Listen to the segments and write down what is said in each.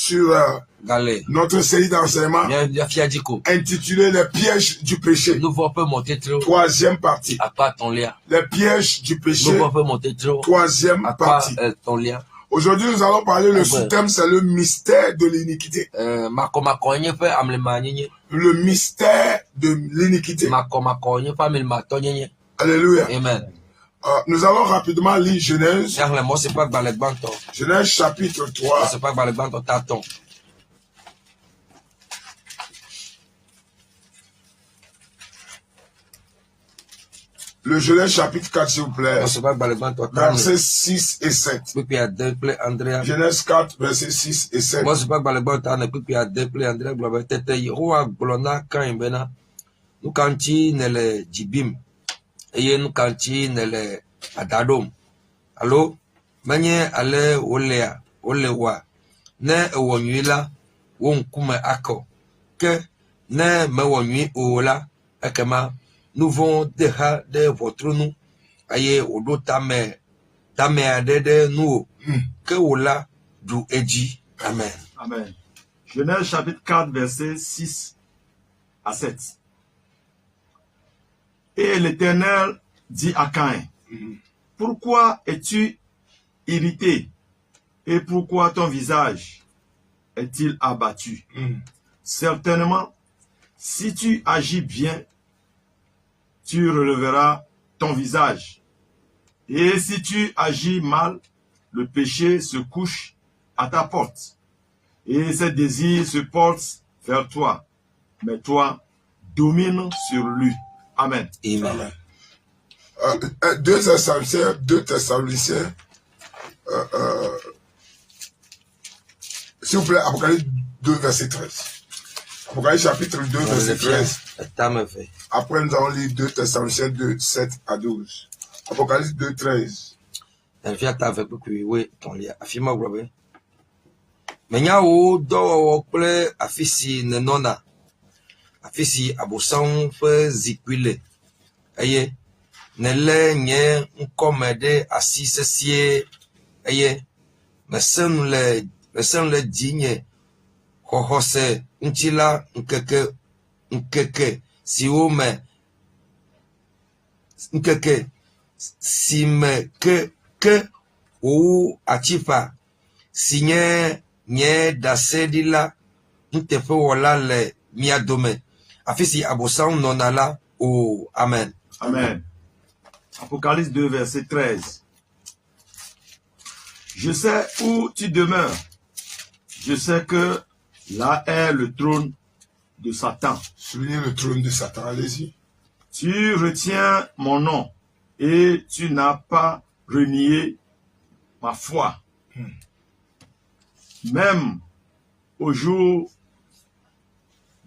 Sur notre série d'enseignement intitulée Les pièges du péché. Troisième partie. Les pièges du péché. Troisième partie. Aujourd'hui, nous allons parler, le sous-thème, c'est le mystère de l'iniquité. Le mystère de l'iniquité. Alléluia. Amen. Nous allons rapidement lire Genèse. Genèse chapitre 3. Le Genèse chapitre 4, s'il vous plaît. Versets 6 et 7. Genèse 4, versets 6 et 7. Allo, manye ale olewa, ne ewonyuila, won kume ako, que ne me wonui ola, ekema, nous vont deha de votre nous, aye odo tame adede nous, que ola du eji. Amen. Amen. Genèse chapitre 4, versets 6 à 7. Et l'Éternel dit à Caïn, pourquoi es-tu irrité et pourquoi ton visage est-il abattu? Certainement, si tu agis bien, tu releveras ton visage. Et si tu agis mal, le péché se couche à ta porte. Et ses désirs se portent vers toi. Mais toi, domine sur lui. Amen. Amen. 2 Thessaloniciens, s'il vous plaît, Apocalypse 2, verset 13. Apocalypse chapitre 2, verset 13. Après, nous allons lire 2 Thessaloniciens 2, 7 à 12. Apocalypse 2, 13. Menyawo do kple afisi nenona afisi abosan fe zikwile eye nele nye nkome de asi sesie eye mesen le dinye hohose nchila nkeke siwo me nkeke si me ke ou achipa sinye nye dasedila ntefe wala le miadome afisi abosan nonala o amen. Amen. Apocalypse 2, verset 13. Je sais où tu demeures. Je sais que là est le trône de Satan. Soulignez le trône de Satan, allez-y. Tu retiens mon nom et tu n'as pas renié ma foi. Même au jour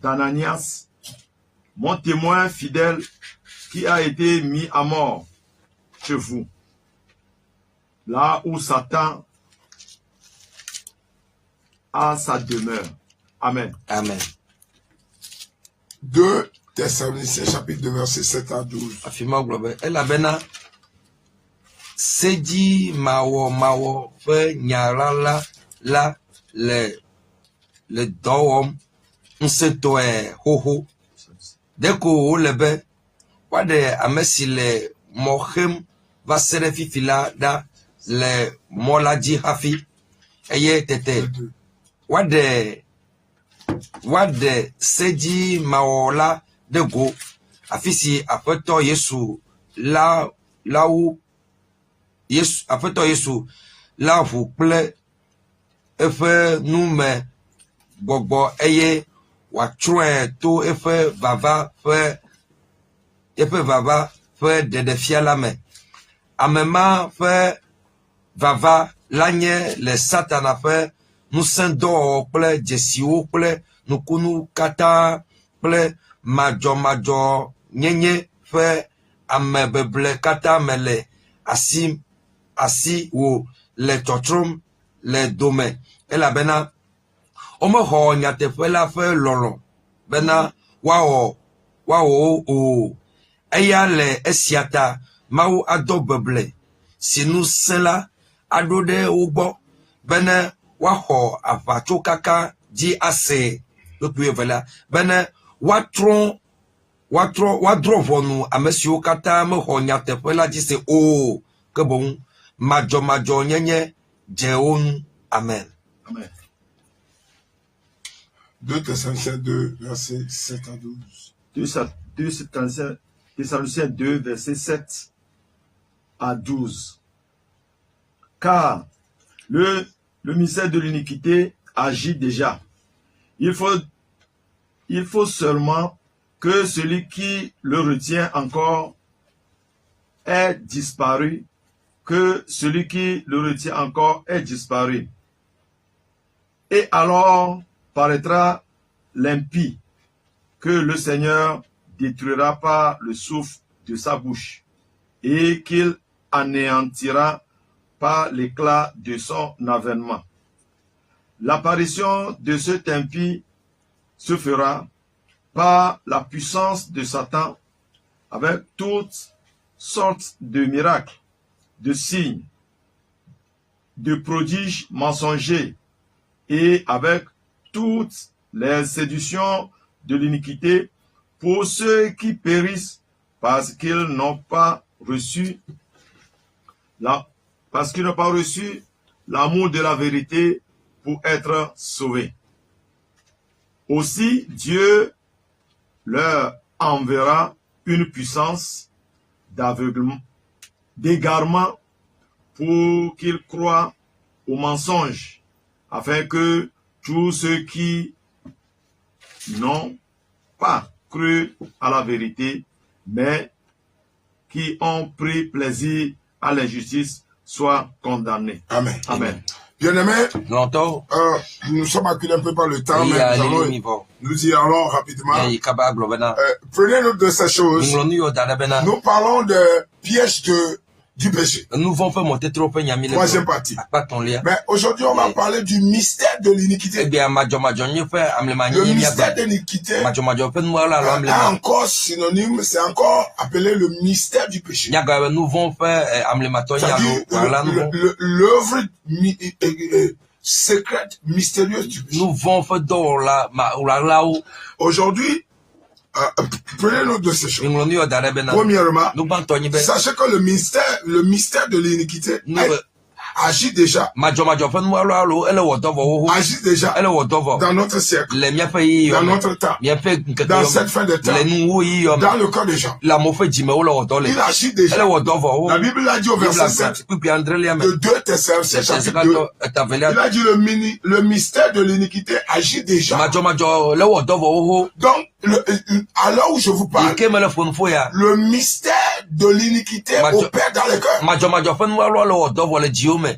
d'Ananias, mon témoin fidèle qui a été mis à mort chez vous, là où Satan a sa demeure. Amen. Amen. 2 Thessaloniciens chapitre 2 verset 7 à 12. Afima globe elabena seji mawo fe nyarala la le dɔwɔm ŋusẽtɔe xoxo ɖeko wole be wade amesi le mohem va sere fifila da le molaji hafi eye tete wade seji maola de go afisi apeto Yesu laou Yesu apeto Yesu la vous plaît efe nume gbogbo eye wa tron to efe vava fe de fiala me amema fe vava lanye le satana fe nous sendo ple jesiwo ple nukunu kata ple majo nyenye fe amebeble kata mele asi wo le totrum le dome ela bena omo ho nyate fe la fe lolo bena wao o eya le esiata mau adobeble sinu sela adode ugbo bena waho afacho kaka ji ase lotu vela bena wadro vonu amesio kata me ho nyate fe la ji se o ke bon majo nyenye jeon amen. Amen. 2 Thessaloniciens 2, versets 7 à 12. 2 Thessaloniciens 2, versets 7 à 12. Car le mystère de l'iniquité agit déjà. Il faut seulement que celui qui le retient encore ait disparu, Et alors paraîtra l'impie, que le Seigneur détruira par le souffle de sa bouche, et qu'il anéantira par l'éclat de son avènement. L'apparition de cet impie se fera par la puissance de Satan, avec toutes sortes de miracles, de signes, de prodiges mensongers, et avec toutes les séductions de l'iniquité pour ceux qui périssent parce qu'ils n'ont pas reçu l'amour de la vérité pour être sauvés. Aussi Dieu leur enverra une puissance d'aveuglement, d'égarement, pour qu'ils croient aux mensonges, afin que tous ceux qui n'ont pas cru à la vérité, mais qui ont pris plaisir à l'injustice, soient condamnés. Amen. Amen. Bien-aimés, nous sommes acculés un peu par le temps, mais nous y allons rapidement. Prenez note de ces choses. Nous parlons de pièges du péché. Troisième partie. Mais aujourd'hui, on va parler du mystère de l'iniquité. Le mystère de l'iniquité est encore synonyme, c'est encore appelé le mystère du péché. C'est-à-dire l'œuvre secrète, mystérieuse du péché. Aujourd'hui, prenez note de ces choses. Premièrement, sachez que le mystère de l'iniquité agit déjà. Agit déjà dans notre siècle, dans notre temps, dans cette fin de temps, dans le corps des gens. Il agit déjà. La Bible l'a dit au verset 7 de 2 Thessaloniciens chapitre 2. Il a dit le mystère de l'iniquité agit déjà. Donc, à l'heure où je vous parle, le mystère de l'iniquité opère dans les cœurs.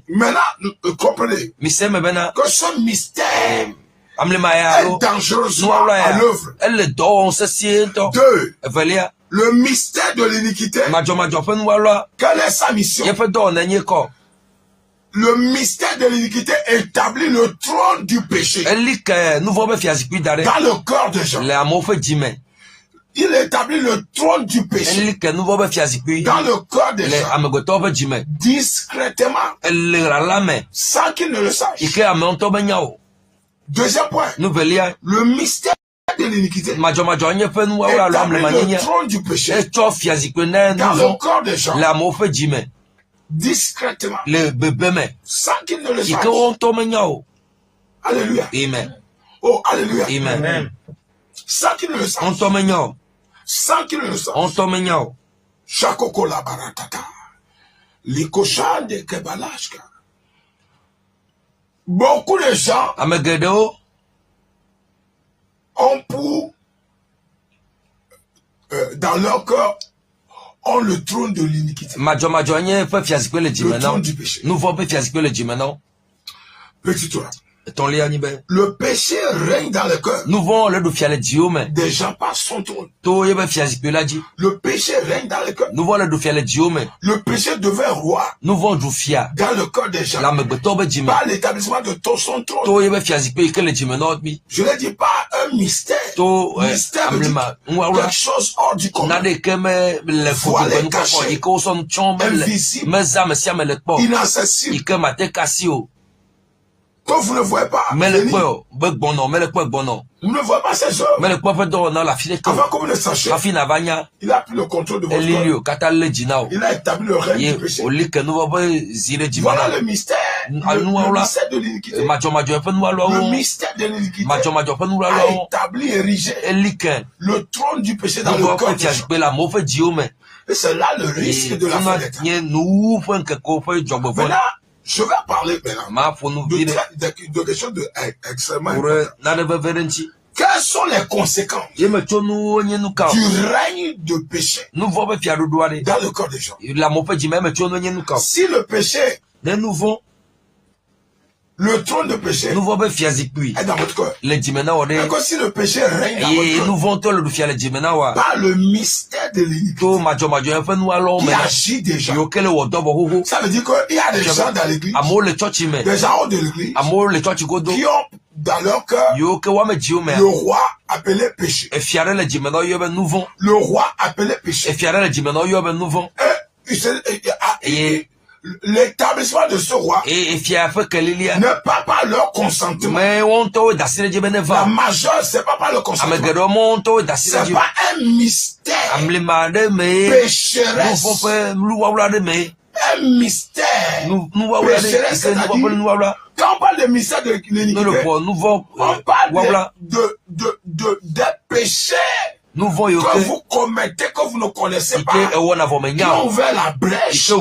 Maintenant, comprenez que ce mystère est dangereusement à l'œuvre. 2. Le mystère de l'iniquité, quelle est sa mission? Le mystère de l'iniquité établit le trône du péché dans le cœur des gens. Il établit le trône du péché dans le cœur des gens, discrètement, sans qu'ils ne le sachent. Deuxième point, le mystère de l'iniquité établit le trône du péché dans le corps des gens discrètement sans qu'ils ne le sachent. Alléluia. Amen. Oh, alléluia. Amen. Sans qu'ils ne le sachent. Sans qu'ils ne le sachent. Chakoko la baratata. Likoshan de Kebalashka. Beaucoup de gens ont pour dans leur cœur ont le trône de l'iniquité. Le trône du péché. Petit tour. Le péché règne dans le cœur des gens par son trône. Le péché règne dans le cœur. Le péché devient roi dans le cœur des gens par l'établissement de son trône. Je ne dis pas un mystère. Mystère veut dire quelque chose hors du commun. Voilé, caché, invisible, inaccessible. Que vous ne voyez pas. Vous ne voyez pas ces œuvres. Avant que vous ne sachiez, il a pris le contrôle de votre cœur. Il a établi le règne du péché. Voilà le mystère. Le mystère de l'iniquité. Le mystère de l'iniquité a établi et érigé le trône du péché dans le cœur des gens. Et c'est là le risque de la fenêtre. Maintenant, je vais parler maintenant de quelque chose d'extrêmement important. Quelles sont les conséquences du règne de péché dans le corps des gens? Si le péché, le trône de péché est dans votre cœur, et que si le péché règne dans votre cœur, par le mystère de l'iniquité qui agit déjà, ça veut dire qu'il y a des gens dans l'église, des gens de l'église, qui ont dans leur cœur le roi appelé péché. Le roi appelé péché. Et l'établissement de ce roi ne part pas leur consentement. La majeure, c'est pas le consentement. C'est pas un mystère pécheresse. Un mystère pécheresse. Quand on parle de mystère de l'iniquité, on parle de péchés que vous commettez, que vous ne connaissez pas, qui ont ouvert la brèche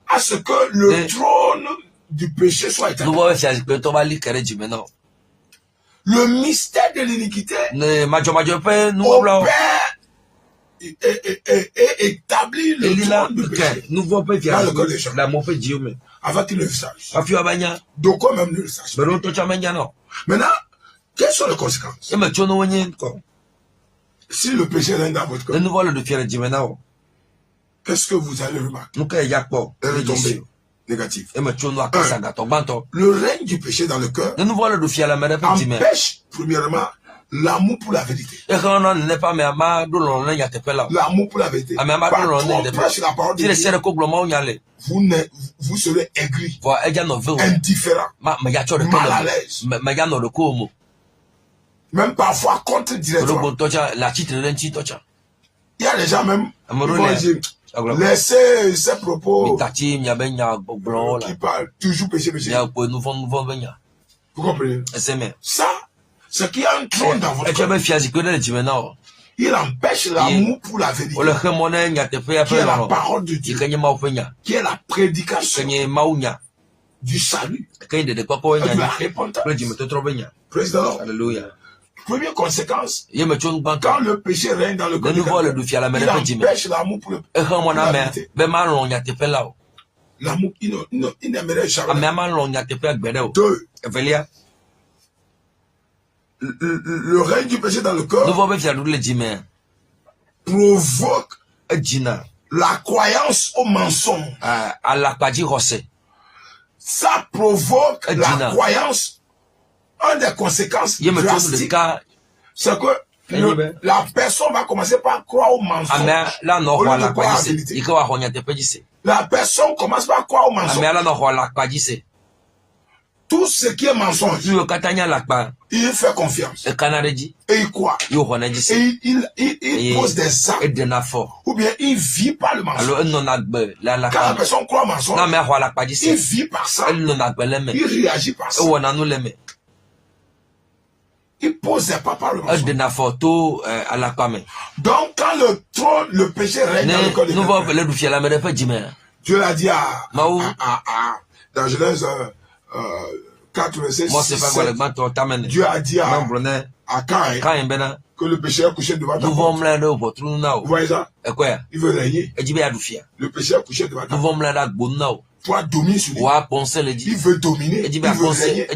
à ce que le trône du péché soit établi. Le mystère de l'iniquité opère et établit le trône du péché dans le cœur des gens, avant qu'ils ne le sachent. Donc quoi même ne le sachent. Maintenant, quelles sont les conséquences? Si le péché règne dans votre cœur, qu'est-ce que vous allez remarquer? Retombée négative. Le règne du péché dans le cœur empêche, premièrement, l'amour pour la vérité. L'amour pour la vérité. Par contre, prêche la parole de Dieu, vous serez aigri, indifférent, mal à l'aise. Même parfois contre directement. Il y a des gens même qui vont dire, laissez ces propos qui parlent toujours péché. Vous comprenez? Ça, ce qui a un trône dans votre cœur, il empêche l'amour pour la vérité, qui est la parole de Dieu, qui est la prédication du salut et de la repentance. Praise the Lord. Alléluia. Première conséquence, quand le péché règne dans le cœur, il empêche l'amour pour la vérité. L'amour, il n'aimerait jamais. Deux, le règne du péché dans le cœur provoque la croyance au mensonge. Ça provoque la croyance. Une des conséquences drastiques, c'est que la personne va commencer par croire au mensonge au lieu de croire à la vérité. La personne commence par croire au mensonge. Tout ce qui est mensonge, il fait confiance. Et il croit. Et il pose des actes. Ou bien il vit par le mensonge. Quand la personne croit au mensonge, il vit par ça. Il réagit par ça. Il pose des pas par le mensonge. Donc quand le péché règne dans le corps de quelqu'un, Dieu l'a dit dans Genèse 4, verset 6, Dieu a dit à Caïn que le péché a couché devant ta porte. Vous voyez ça? Il veut régner. Le péché a couché devant ta porte. Toi, domine sur lui. Il veut dominer. Il veut régner.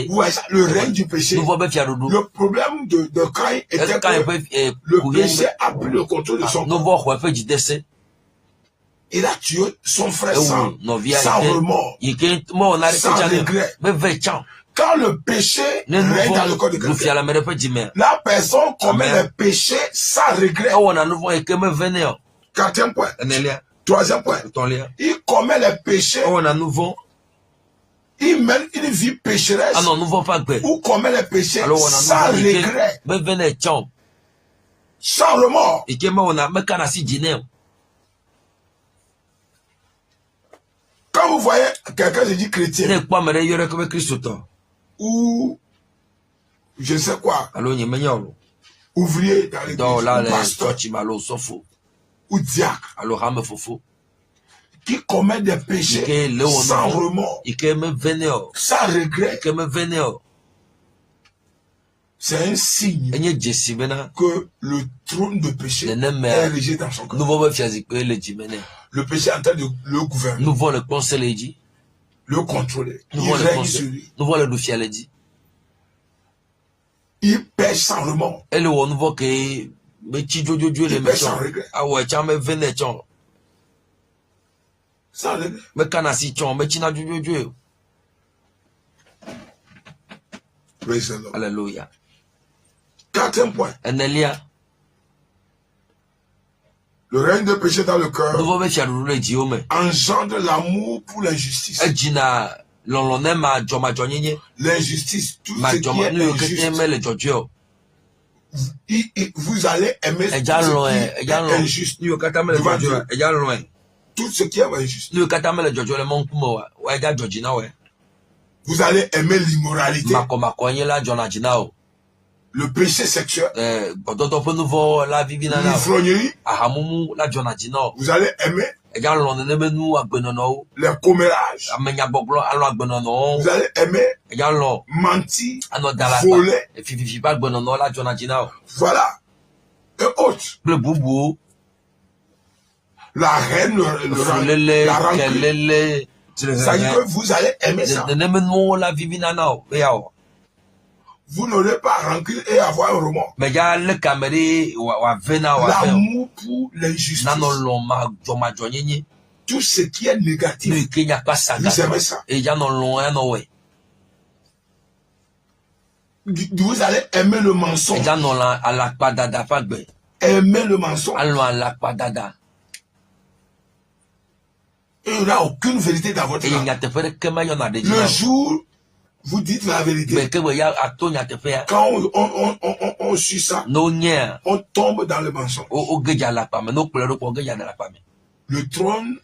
Vous voyez ça? Le règne du péché. Le problème de Caïn était que le péché a pris le contrôle de son corps. Il a tué son frère sans remords, sans regret. Quand le péché règne dans le corps de quelqu'un, la personne commet le péché sans regret. Quatrième point. Troisième point. Il commet le péché. Il mène une vie pécheresse. Ou commet le péché sans regret. Sans remords. Quand vous voyez quelqu'un se dit chrétien, ou je sais quoi, ouvrier dans l'église, pasteur, ou diacre, qui commet des péchés sans remords, sans regret, c'est un signe que le trône de péché est érigé dans son corps. Le péché est en train de le gouverner, le contrôler. Il règne sur lui. Il pêche sans remords. Il pêche sans regret. Sans regret. Praise the Lord. Alléluia. Quatrième point. Le règne de péché dans le cœur engendre l'amour pour l'injustice. L'injustice, tout ce qui est injuste. Vous allez aimer tout ce qui est injuste. Tout ce qui est injuste. Vous allez aimer l'immoralité. Le péché sexuel, l'ivrognerie, vous allez aimer les commérages, vous allez aimer mentir, voler, voilà, et autres. La reine, la rancune, ça dit que vous allez aimer ça. Vous n'aurez pas rancune et avoir un remords. L'amour pour l'injustice. Tout ce qui est négatif. Vous aimez ça. Vous allez aimer le mensonge. Aimer le mensonge. Et il n'y a aucune vérité dans votre âme. Le jour vous dites la vérité. Quand on suit ça, on tombe dans le mensonge. Le trône,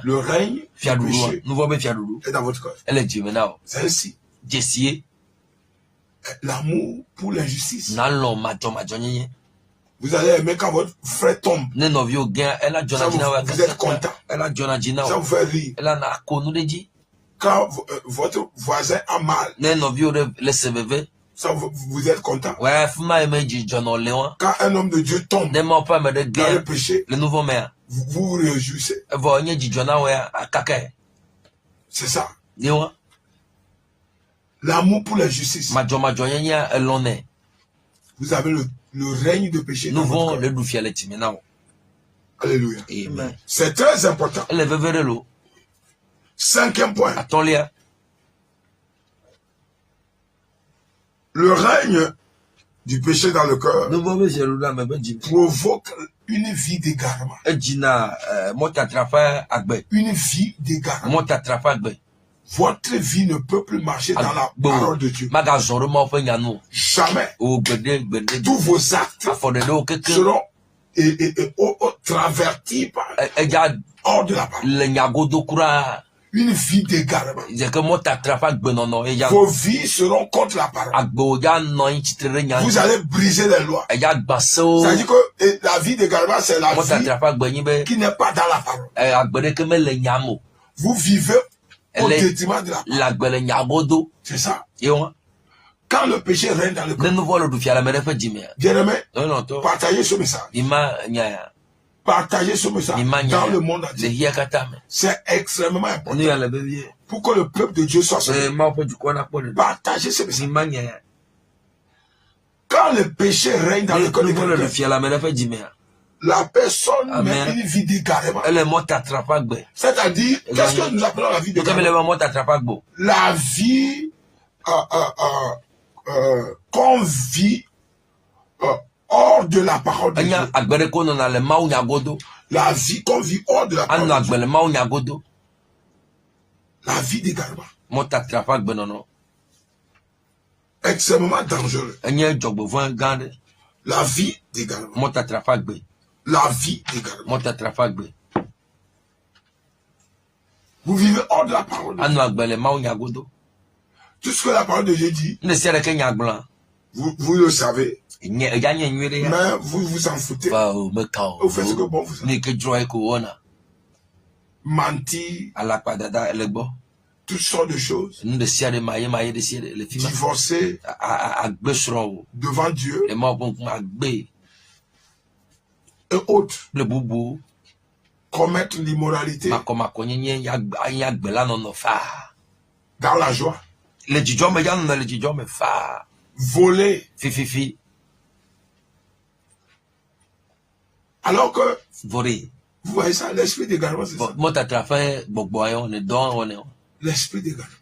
le règne, le péché est dans votre corps. C'est ainsi. L'amour pour l'injustice. Vous allez aimer quand votre frère tombe. Ça vous êtes content. Ça vous fait rire. Quand votre voisin a mal, ça vous êtes content. Quand un homme de Dieu tombe dans le péché, vous vous réjouissez. C'est ça. L'amour pour la justice. Vous avez le règne de péché dans votre corps. Alléluia. C'est très important. Cinquième point. Le règne du péché dans le cœur provoque une vie d'égarement. Une vie d'égarement. Votre vie ne peut plus marcher dans la parole de Dieu. Jamais. Tous vos actes seront travertis par hors de la parole. Une vie d'égarement. Vos vies seront contre la parole. Vous allez briser les lois. C'est-à-dire que la vie d'égarement, c'est la vie qui n'est pas dans la parole. Vous vivez au détriment de la parole. C'est ça. Quand le péché règne dans le corps, bien-aimé, partagez ce message. Partagez ce message dans le monde entier. C'est extrêmement important pour que le peuple de Dieu soit sauvé. Partagez ce message. Quand le péché règne dans le corps de quelqu'un, la personne met une vie d'égarement. C'est-à-dire, qu'est-ce que nous appelons la vie d'égarement? La vie qu'on vit hors de la parole de Dieu. La vie qu'on vit hors de la parole de Dieu. La vie d'égarement. Extrêmement dangereux. La vie d'égarement. La vie d'égarement. Vous vivez hors de la parole de Dieu. Tout ce que la parole de Dieu dit, vous le savez. Mais vous vous en foutez. Vous faites ce que bon vous savez. Mentir. Toutes sortes de choses. Divorcer devant Dieu. Et autres. Commettre l'immoralité. Dans la joie. Voler. Alors que vous voyez ça, l'esprit d'égarement, c'est ça. L'esprit d'égarement.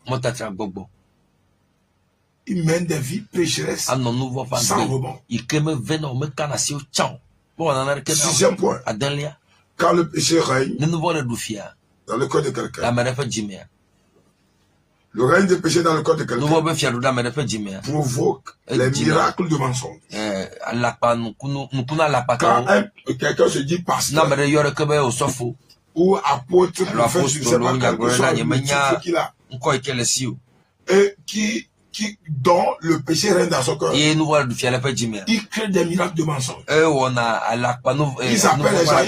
Il mène des vies pécheresses sans rebond. Sixième point. Quand le péché règne dans le corps de quelqu'un, le règne du péché dans le corps de quelqu'un provoque les miracles de mensonge. Quand quelqu'un se dit pasteur ou apôtre, prophète, je ne sais pas quelque chose qu'il a, et dont le péché règne dans son cœur, il crée des miracles de mensonge. Il s'appelle les gens,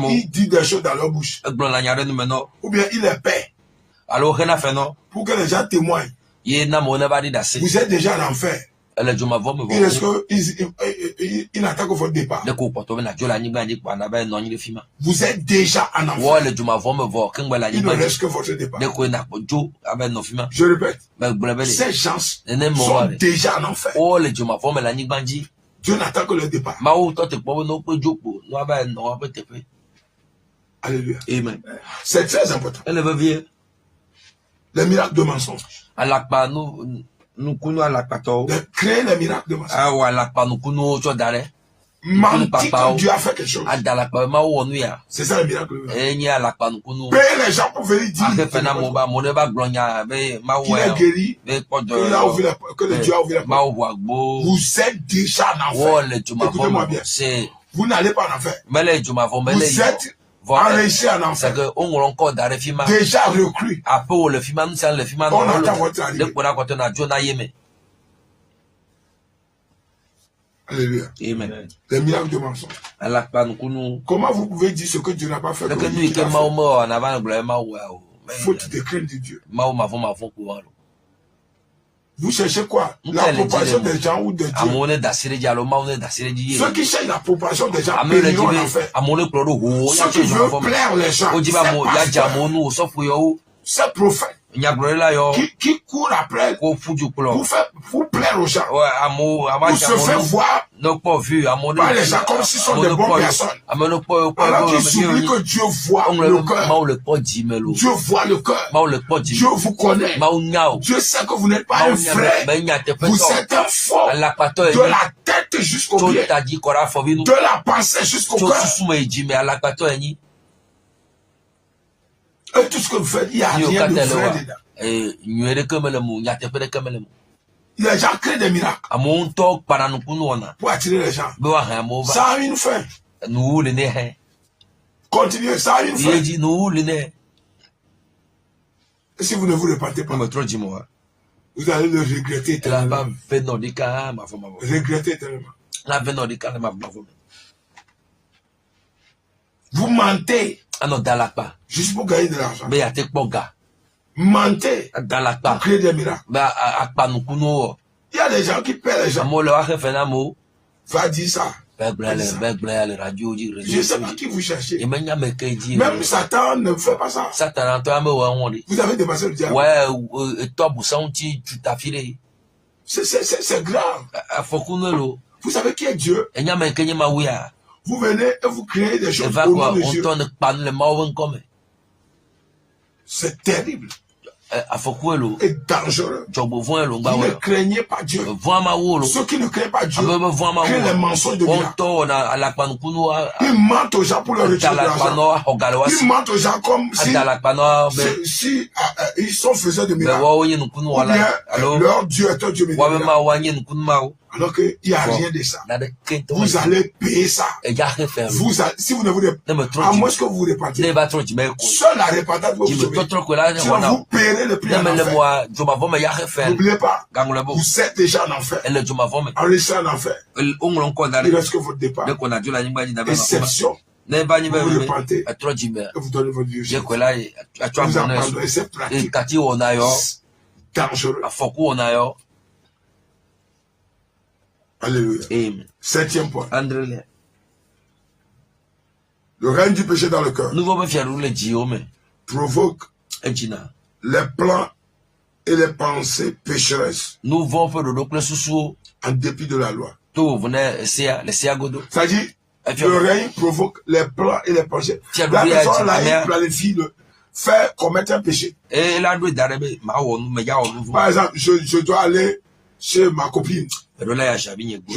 il dit des choses dans leur bouche. Ou bien il les paie. Pour que les gens témoignent. Vous êtes déjà en enfer. Il reste qu'il n'attaque votre départ. Vous êtes déjà en enfer. Il ne reste que votre départ. Je répète, ces gens sont déjà en enfer. Dieu n'attend que le départ. Alléluia. Amen. C'est très important. Les miracles de mensonge. De créer les miracles de mensonge. Mentir que Dieu a fait quelque chose. C'est ça le miracle. Payer les gens pour venir dire qu'il est guéri, que le Dieu a ouvert la porte. Vous êtes déjà en enfer. Écoutez-moi bien. Vous n'allez pas en enfer. Vous êtes enrichi en enfer. Déjà reclus. On attend votre arrivée. Alléluia. Amen. Les miracles de mensonge. Comment vous pouvez dire ce que Dieu n'a pas fait? Faute de crainte de Dieu. Vous cherchez quoi? L'approbation des gens ou de Dieu? Ceux qui cherchent l'approbation des gens périront en enfer. Ceux qui veulent plaire les gens, ces prophètes qui courent après pour plaire aux gens, pour se faire voir par les gens comme s'ils sont de bonnes personnes. Alors qu'ils oublient que Dieu voit le cœur. Dieu voit le cœur. Dieu vous connaît. Dieu sait que vous n'êtes pas un frère. Vous êtes un faux. De la tête jusqu'au pied. De la pensée jusqu'au cœur. Et tout ce que vous faites, il n'y a rien de vrai dedans. Il a déjà créé des miracles pour attirer les gens. Ça a une fin. Continuez, ça a une fin. Et si vous ne vous repentez pas, vous allez le regretter éternellement. Regretter éternellement. Vous mentez juste pour gagner de l'argent. Mentez pour créer des miracles. Il y a des gens qui paient les gens. Va dire ça. Je ne sais pas qui vous cherchez. Même Satan ne fait pas ça. Vous avez dépassé le diable. C'est grave. Vous savez qui est Dieu? Vous venez et vous créez des choses au nom de Dieu. C'est terrible. Et dangereux. Vous ne craignez pas Dieu. Ceux qui ne craignent pas Dieu créent les mensonges de miracles. Ils mentent aux gens pour leur retirer de l'argent. Ils mentent aux gens comme si ils sont faiseurs de miracles. Ou bien leur Dieu est un Dieu miracle. Alors qu'il n'y a rien de ça. Vous allez payer ça. Si vous ne vous repentez pas, à moins que vous vous repentiez, seule la repentance va vous sauver. Sinon vous paierez le prix en enfer. N'oubliez pas, vous êtes déjà en enfer. En restant en enfer. Il reste que votre départ. Exception. Vous vous repentez et vous donnez votre Dieu. Vous abandonnez cette pratique dangereuse. Alléluia. Amen. 7e point. Le règne du péché dans le cœur provoque les plans et les pensées pécheresses en dépit de la loi. C'est-à-dire, le règne provoque les plans et les pensées. La personne là, il planifie de faire commettre un péché. Par exemple, je dois aller chez ma copine. Je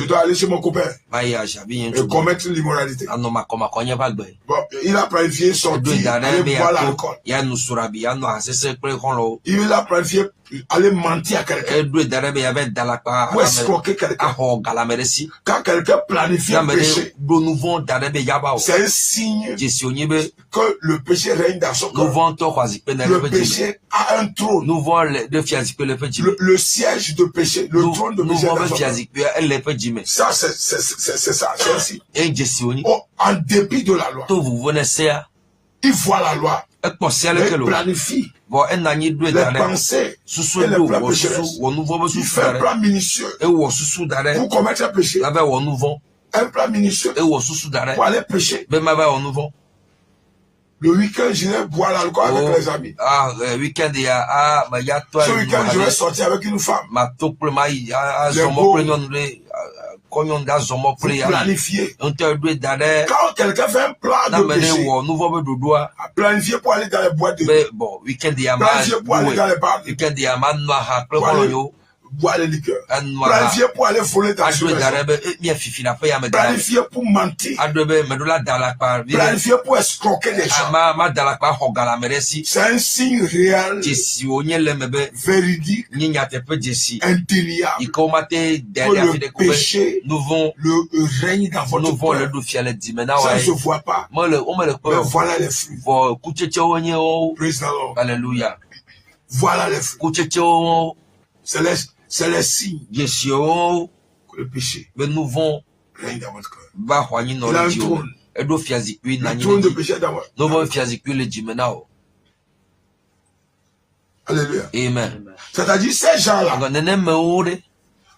dois aller chez mon copain et commettre l'immoralité. Bon, il a planifié sortir, aller boire l'alcool. Il a planifié aller mentir à quelqu'un pour escroquer quelqu'un. Quand quelqu'un planifie un péché, c'est un signe que le péché règne dans son cœur. Le péché a un trône. Le siège de péché, le trône de péché dans son cœur. Ça, c'est ça, c'est ainsi. En dépit de la loi, il voit la loi, il planifie les pensées et les plans pécheresses. Il fait un plan minutieux pour commettre un péché. Un plan minutieux pour aller pécher. Le week-end, je vais boire l'alcool avec les amis. Ce week-end, je vais sortir avec une femme. Vous planifiez. Quand quelqu'un fait un plan de péché, planifier pour aller dans les boîtes de nuit. Planifier pour aller dans les bars de nuit. Boire les liqueurs. Planifier pour aller voler dans le maison. Planifier pour mentir. Planifier pour escroquer les gens. C'est un signe réel, véridique, indéniable, que le péché le règne dans votre cœur. Ça ne se voit pas. Mais voilà les fruits. Praise the Lord. Alléluia. Voilà les fruits. C'est les signes que le péché règne dans votre cœur. Il a un trône. Le trône de péché dans votre cœur. Alléluia. Amen. C'est-à-dire ces gens-là,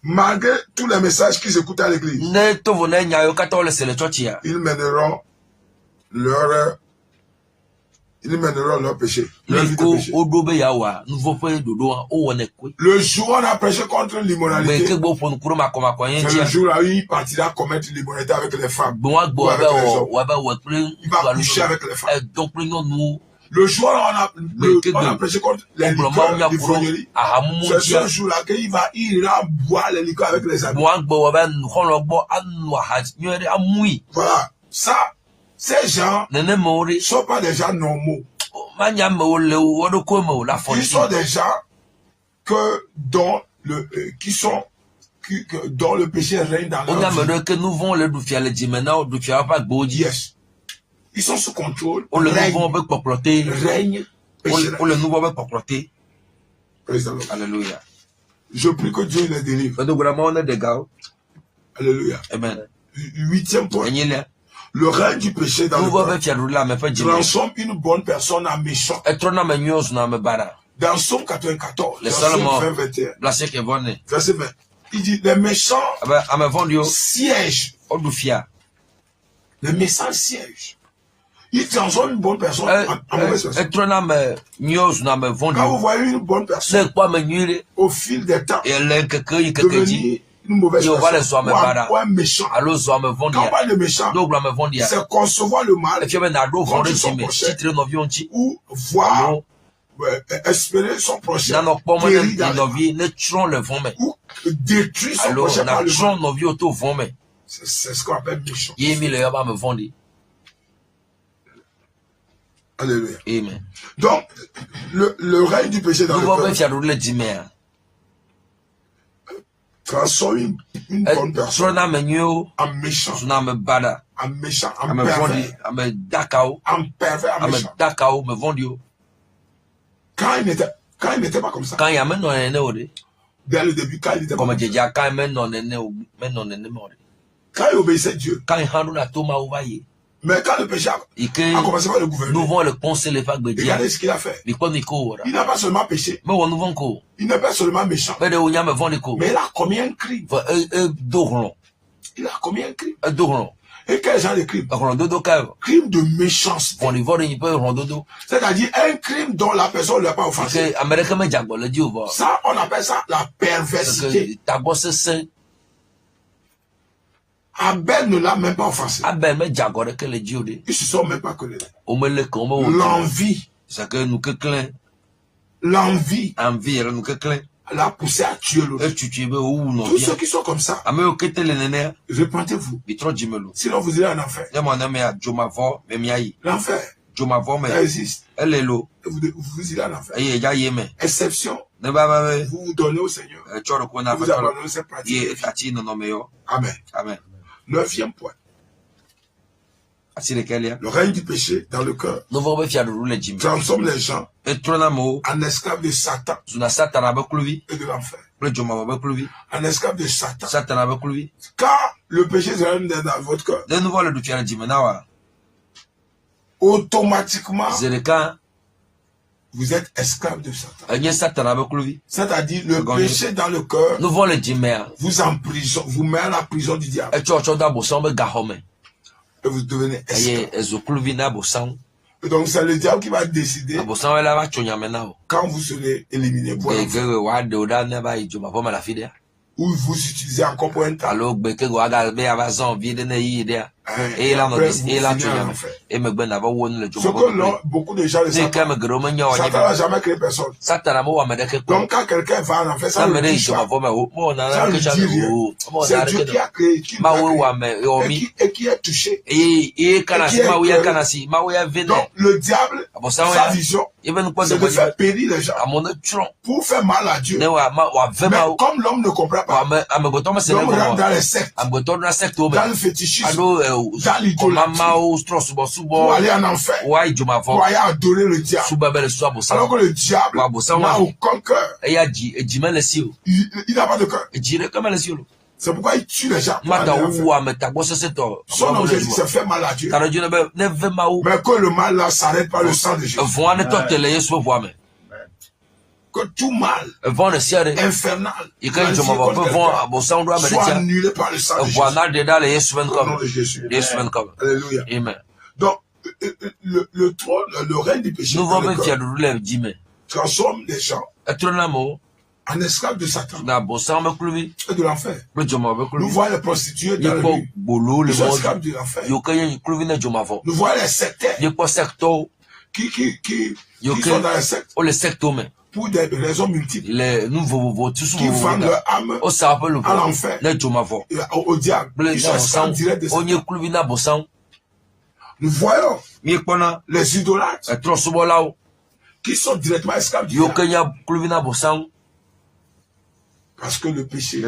malgré tous les messages qu'ils écoutent à l'église, ils mèneront leur péché. Leur vie de péché. Le jour où on a prêché contre l'immoralité, c'est le jour où il partira commettre l'immoralité avec les femmes ou avec les hommes. Il va coucher avec les femmes. Le jour où on a prêché contre les liqueurs, l'ivrognerie, c'est ce jour-là qu'il ira boire les liqueurs avec les amis. Voilà. Ça, ces gens ne sont pas des gens normaux. Ils sont des gens que dont le péché règne dans leur vie. Yes. Ils sont sous contrôle. Règne. Alléluia. Je prie que Dieu les délivre. Alléluia. Amen. 8e point. Le règne du péché dans le cœur transforme une bonne personne en méchant. Dans Somme 94, verset 20-21. Verset 20. Il dit, les méchants siègent. Les méchants siègent. Ils transforment une bonne personne en mauvaise personne. Quand vous voyez une bonne personne, au fil des temps, devenir une mauvaise personne ou un méchant. Quand on parle de méchant, c'est concevoir le mal contre son prochain ou voir, espérer son prochain périr dans le mal, ou détruire son prochain par le mal. C'est ce qu'on appelle méchant. Alléluia. Amen. Donc, le règne du péché dans le cœur transforme une bonne personne en méchant, en méchant, en pervers, en pervers, en méchant. Quand il n'était pas comme ça, dès le début, quand il était pas comme ça, quand il obéissait Dieu, mais quand le péché a commencé par le gouvernement, regardez ce qu'il a fait. Il n'a pas seulement péché, il n'est pas seulement méchant, mais il a commis un crime. Il a commis un crime. Et quel genre de crime? Crime de méchanceté. C'est-à-dire un crime dont la personne ne l'a pas offensé. Ça, on appelle ça la perversité. Abel ne l'a même pas offensé. Ils se sont même pas collés. L'envie. L'envie l'a poussé à tuer l'autre. Tous ceux qui sont comme ça, repentez-vous. Sinon vous irez en enfer. L'enfer existe. Vous irez en enfer. Exception. Vous vous donnez au Seigneur. Vous abandonnez cette pratique. Amen. Amen. 9e point. Le règne du péché dans le cœur transforme les gens en esclaves de Satan et de l'enfer. En esclaves de Satan. Quand le péché règne dans votre cœur, automatiquement, vous êtes esclave de Satan. C'est-à-dire le péché dans le cœur vous emprisonne, vous met à la prison du diable. Et vous devenez esclave. Et donc c'est le diable qui va décider quand vous serez éliminé pour ou vous utilisez encore pour un temps. Ce que beaucoup de gens le savent. Satan n'a jamais créé personne. Donc quand quelqu'un va en enfer, ça ne dit rien. C'est Dieu qui a créé, qui et qui est touché. Donc le diable, sa vision, c'est de faire périr les gens pour faire mal à Dieu. Mais comme l'homme ne comprend pas, l'homme rentre dans les sectes, dans le fétichisme, dans l'idolâtrie, pour aller en enfer, pour aller adorer le diable. Alors que le diable n'a aucun cœur. Il n'a pas de cœur. C'est pourquoi il tue les gens. Son objectif, c'est faire mal à Dieu. Mais que le mal là s'arrête par le sang de Jésus. Que tout mal infernal soit annulé par le sang de Jésus. Au nom de Jésus. Alléluia. Donc, le trône, le règne du péché transforme les gens en esclaves de Satan et de l'enfer. Nous voyons les prostituées dans la rue. Ils sont esclaves de l'enfer. Nous voyons les sectaires qui sont dans les sectes pour des raisons multiples, qui vendent leur âme à l'enfer, au diable, qui sont esclaves directs de Satan. Nous voyons les idolâtres qui sont directement esclaves du diable. Parce que le péché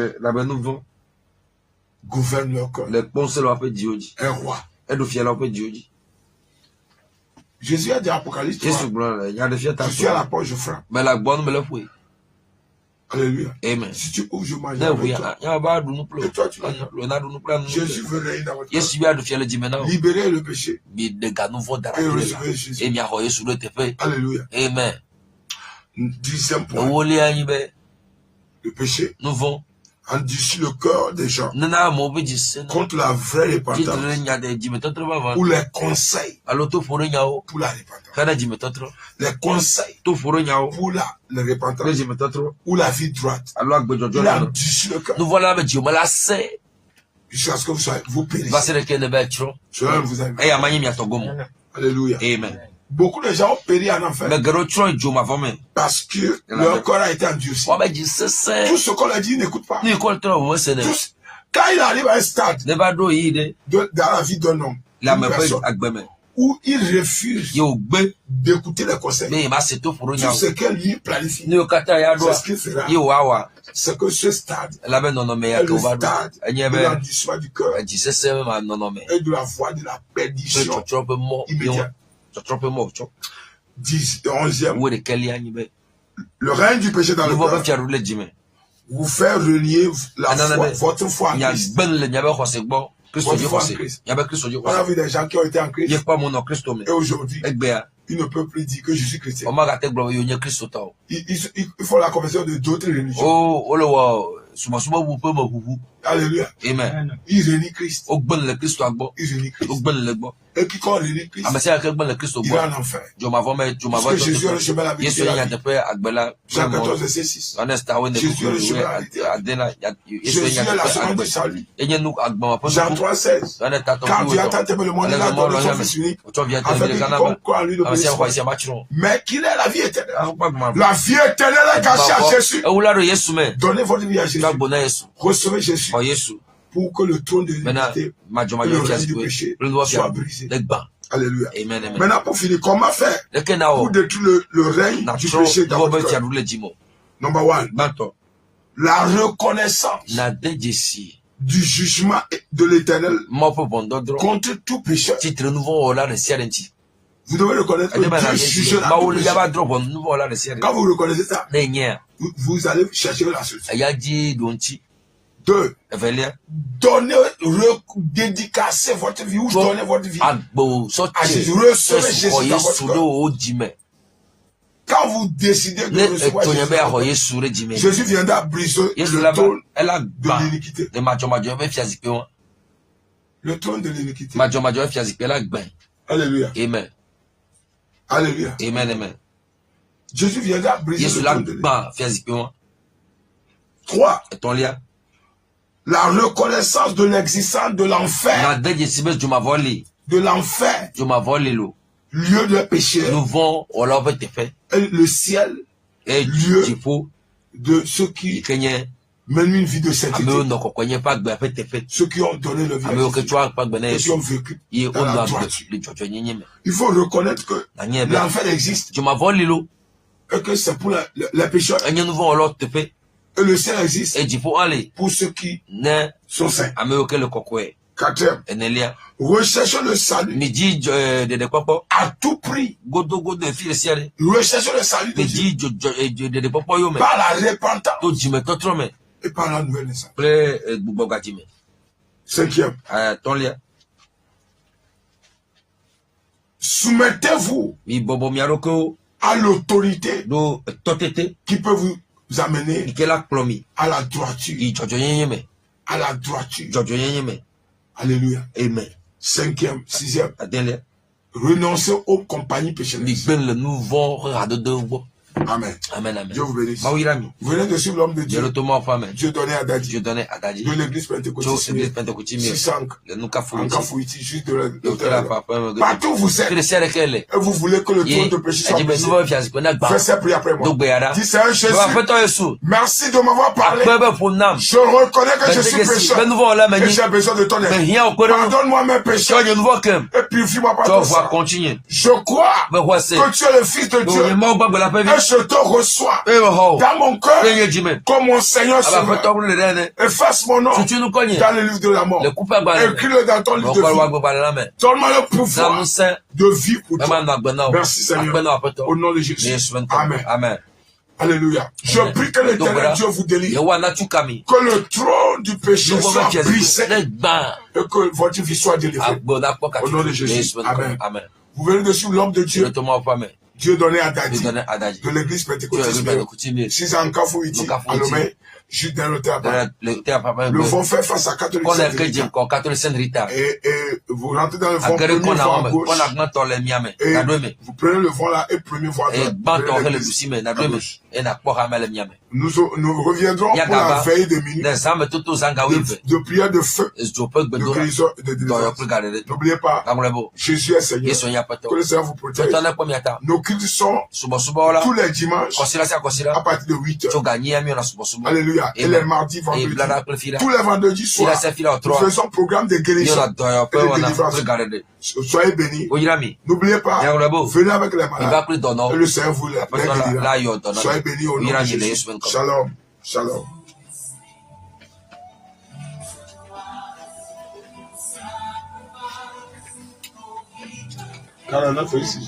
gouverne leur corps. Un roi. Jésus a dit à Apocalypse 3, je suis à la porte, je frappe. Alléluia. Amen. Si tu ouvres, je mange avec toi. Et toi, tu vas. Jésus veut régner dans votre corps. Libérer le péché. Et recevoir Jésus. Alléluia. Amen. 10e point. Le péché endurcit le cœur des gens contre la vraie repentance ou les conseils pour la repentance. Les conseils pour la repentance ou la vie droite. Il endurcit le cœur. Jusqu'à ce que vous périssez. Cela vous aime. Alléluia. Amen. Beaucoup de gens ont péri en enfer parce que leur corps a été endurci. Tout ce qu'on leur dit, ils n'écoutent pas. Quand il arrive à un stade dans la vie d'un homme, où il refuse d'écouter les conseils, tout ce qu'elle lui planifie, c'est ce qu'il fera. C'est que ce stade est le stade de l'endurcissement du cœur et de la voie de la perdition immédiate. 11e, le règne du péché dans le cœur vous fait renier votre foi en Christ. On a vu des gens qui ont été en Christ et aujourd'hui ils ne peuvent plus dire que je suis chrétien. Ils font la confession de d'autres religions. Alléluia. Amen. Ils renient Christ. Ils renient Christ. Et qui quand renie Christ, il va en enfer. Parce que Jésus est le chemin, la vérité et la vie. Jean 14, verset 6. Jésus est le chemin, la vérité et la vie. Jésus est la semence du salut. Jean 3, 16. Car Dieu a tant aimé le monde, il a donné son Fils unique, afin que quiconque croit en lui ne périsse point, mais qu'il ait la vie éternelle. La vie éternelle est cachée à Jésus. Donnez votre vie à Jésus. Recevez Jésus pour que le trône de l'unité et le règne du péché soit brisé. Alléluia. Maintenant, pour finir, comment faire pour détruire le règne du péché dans votre cœur? Number 1. La reconnaissance du jugement de l'Éternel contre tout pécheur. Vous devez reconnaître que Dieu jugera tout pécheur. Quand vous reconnaissez ça, vous allez chercher la solution. 2. Donnez, dédicacez votre vie ou donnez votre vie à Jésus. Recevez Jésus dans votre cœur. Quand vous décidez de recevoir Jésus, Jésus viendra briser le trône de l'iniquité. Le trône de l'iniquité. Alléluia. Amen. Alléluia. Amen. Jésus viendra briser le trône de l'iniquité. 3. La reconnaissance de l'existence de l'enfer. De l'enfer. Lieu de péché. Et le ciel. Lieu de ceux qui mènent une vie de sainteté. Ceux qui ont donné le vie et qui ont vécu dans la droiture. Il faut reconnaître que l'enfer existe. Et que c'est pour les pécheurs. Et le ciel existe pour ceux qui sont saints. 4e, recherchons le salut à tout prix. Recherchons le salut de Dieu par la repentance et par la nouvelle naissance. 5e, soumettez-vous à l'autorité qui peut vous amener à la droiture. À la droiture. Alléluia. Amen. 5e, 6e, renoncer aux compagnies pécheresses. Amen. Amen, amen. Dieu vous bénisse. Mawirami. Vous venez de suivre l'homme de Dieu. Dieu donnait à Dadi. Dieu donnait à Dadi. De l'église pentecôtiste. 600. Nkafouiti, juste de partout où vous êtes. Et vous voulez que le trône de péché soit brisé. Faites cette prière après moi. Dis Seigneur Jésus. Merci de m'avoir parlé. Je reconnais que je suis pécheur. Et j'ai besoin de ton aide. Pardonne-moi mes péchés. Et purifie-moi par ton sang. Je crois que tu es le Fils de Dieu. Et je te reçois dans mon cœur comme mon Seigneur Sauveur. Efface mon nom dans le livre de la mort. Écris-le dans ton livre de vie. Donne-moi le pouvoir de vivre pour toi. Merci Seigneur. Au nom de Jésus. Amen. Amen. Alléluia. Je prie que l'éternel Dieu vous délivre. Que le trône du péché soit brisé. Et que votre vie soit délivrée. Au nom de Jésus. Amen. Vous venez de suivre l'homme de Dieu. Dieu donnait à Dadi. De l'église pentecôtiste. 6 ans Nkafouiti. À Lomé. Juste dans le théâtre. Le vent fait face à catholique. Et vous rentrez dans le vent, premier vent à gauche. Et vous prenez le vent là et premier vent à gauche. Nous reviendrons pour la veille de minuit. De prière de feu. De guérison et de délivrance. N'oubliez pas, Jésus est Seigneur. Que le Seigneur vous protège. Nos cultes sont tous les dimanches à partir de 8h. Alléluia. Et les mardis, vendredis. Tous les vendredis soirs, nous faisons programme de guérison et de délivrance. Soyez bénis. N'oubliez pas, venez avec les malades. Et le Seigneur vous les guérira. Soyez bénis au nom de Jésus. Shalom. Shalom. Car on a fait ici,